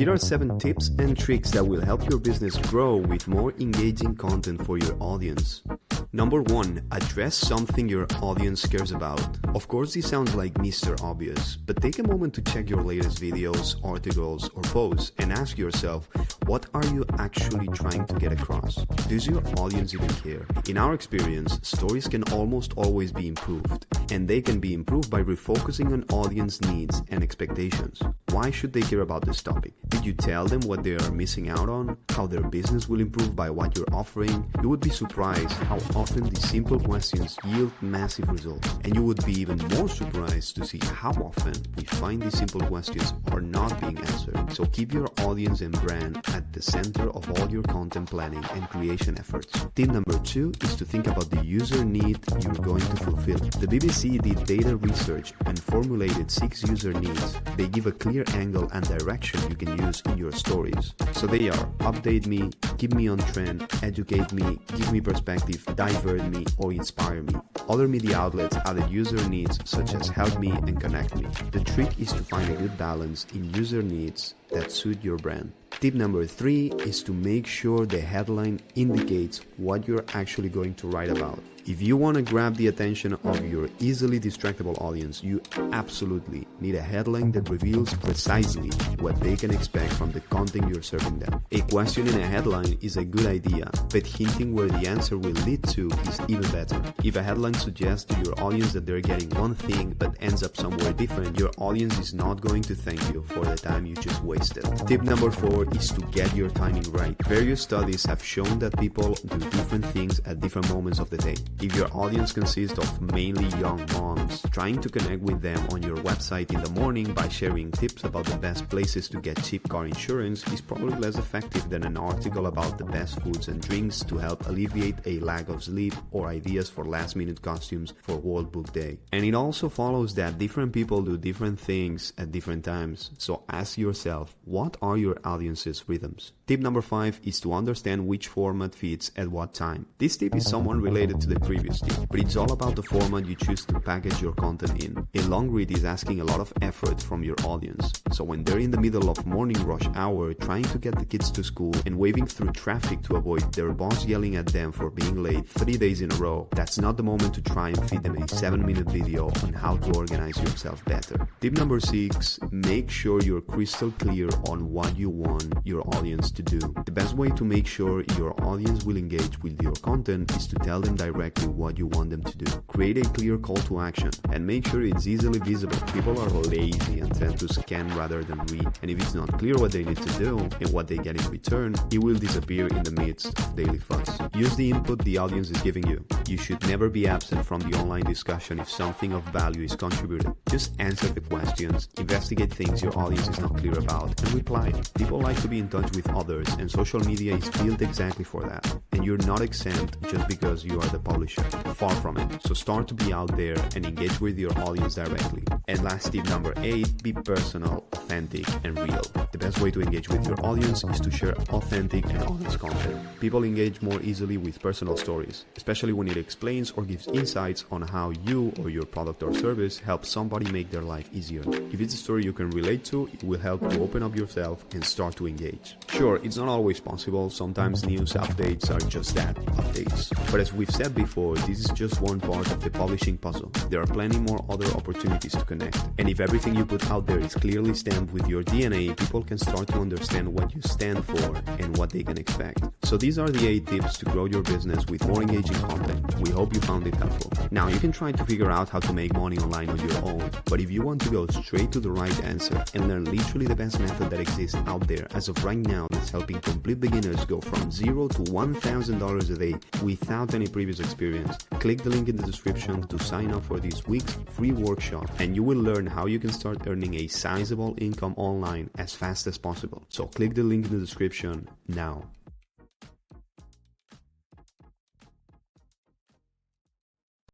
Here are 7 tips and tricks that will help your business grow with more engaging content for your audience. Number 1, address something your audience cares about. Of course, this sounds like Mr. Obvious, but take a moment to check your latest videos, articles, or posts and ask yourself, what are you actually trying to get across? Does your audience even care? In our experience, stories can almost always be improved, and they can be improved by refocusing on audience needs and expectations. Why should they care about this topic? Did you tell them what they are missing out on? How their business will improve by what you're offering? You would be surprised how often these simple questions yield massive results. And you would be even more surprised to see how often we find these simple questions are not being answered. So keep your audience and brand at the center of all your content planning and creation efforts. Tip number 2 is to think about the user need you're going to fulfill. The BBC did data research and formulated 6 user needs. They give a clear angle and direction you can use in your stories. So they are: update me, keep me on trend, educate me, give me perspective, divert me, or inspire me. Other media outlets added user needs such as help me and connect me. The trick is to find a good balance in user needs that suit your brand. Tip number 3 is to make sure the headline indicates what you're actually going to write about. If you want to grab the attention of your easily distractible audience, you absolutely need a headline that reveals precisely what they can expect from the content you're serving them. A question in a headline is a good idea, but hinting where the answer will lead to is even better. If a headline suggests to your audience that they're getting one thing but ends up somewhere different, your audience is not going to thank you for the time you just wasted. Tip number 4 is to get your timing right. Various studies have shown that people do different things at different moments of the day. If your audience consists of mainly young moms, trying to connect with them on your website in the morning by sharing tips about the best places to get cheap car insurance is probably less effective than an article about the best foods and drinks to help alleviate a lack of sleep or ideas for last-minute costumes for World Book Day. And it also follows that different people do different things at different times, so ask yourself, what are your audience's rhythms? Tip number 5 is to understand which format fits at what time. This tip is somewhat related to the previous tip, but it's all about the format you choose to package your content in. A long read is asking a lot of effort from your audience. So when they're in the middle of morning rush hour trying to get the kids to school and waving through traffic to avoid their boss yelling at them for being late 3 days in a row, that's not the moment to try and feed them a 7-minute video on how to organize yourself better. Tip number 6, make sure you're crystal clear on what you want your audience to do. The best way to make sure your audience will engage with your content is to tell them directly what you want them to do. Create a clear call to action and make sure it's easily visible. People are lazy and tend to scan rather than read, and if it's not clear what they need to do and what they get in return, it will disappear in the midst of daily fuss. Use the input the audience is giving you. You should never be absent from the online discussion if something of value is contributed. Just answer the questions, investigate things your audience is not clear about, and reply. People like to be in touch with others, and social media is built exactly for that. And you're not exempt just because you are the publisher. Far from it. So start to be out there and engage with your audience directly. And last tip number 8, be personal, authentic, and real. The best way to engage with your audience is to share authentic and honest content. People engage more easily with personal stories, especially when it explains or gives insights on how you or your product or service helps somebody make their life easier. If it's a story you can relate to, it will help you open up yourself and start to engage. Sure, it's not always possible. Sometimes news updates are just that, updates. But as we've said before, this is just one part of the publishing puzzle. There are plenty more other opportunities to connect. And if everything you put out there is clearly stamped with your DNA, people can start to understand what you stand for and what they can expect. So these are the 8 tips to grow your business with more engaging content. We hope you found it helpful. Now you can try to figure out how to make money online on your own, but if you want to go straight to the right answer and learn literally the best method that exists out there as of right now that's helping complete beginners go from $0 to $1,000 a day without any previous experience, click the link in the description to sign up for this week's free workshop, and you will learn how you can start earning a sizable income online as fast as possible. So click the link in the description now.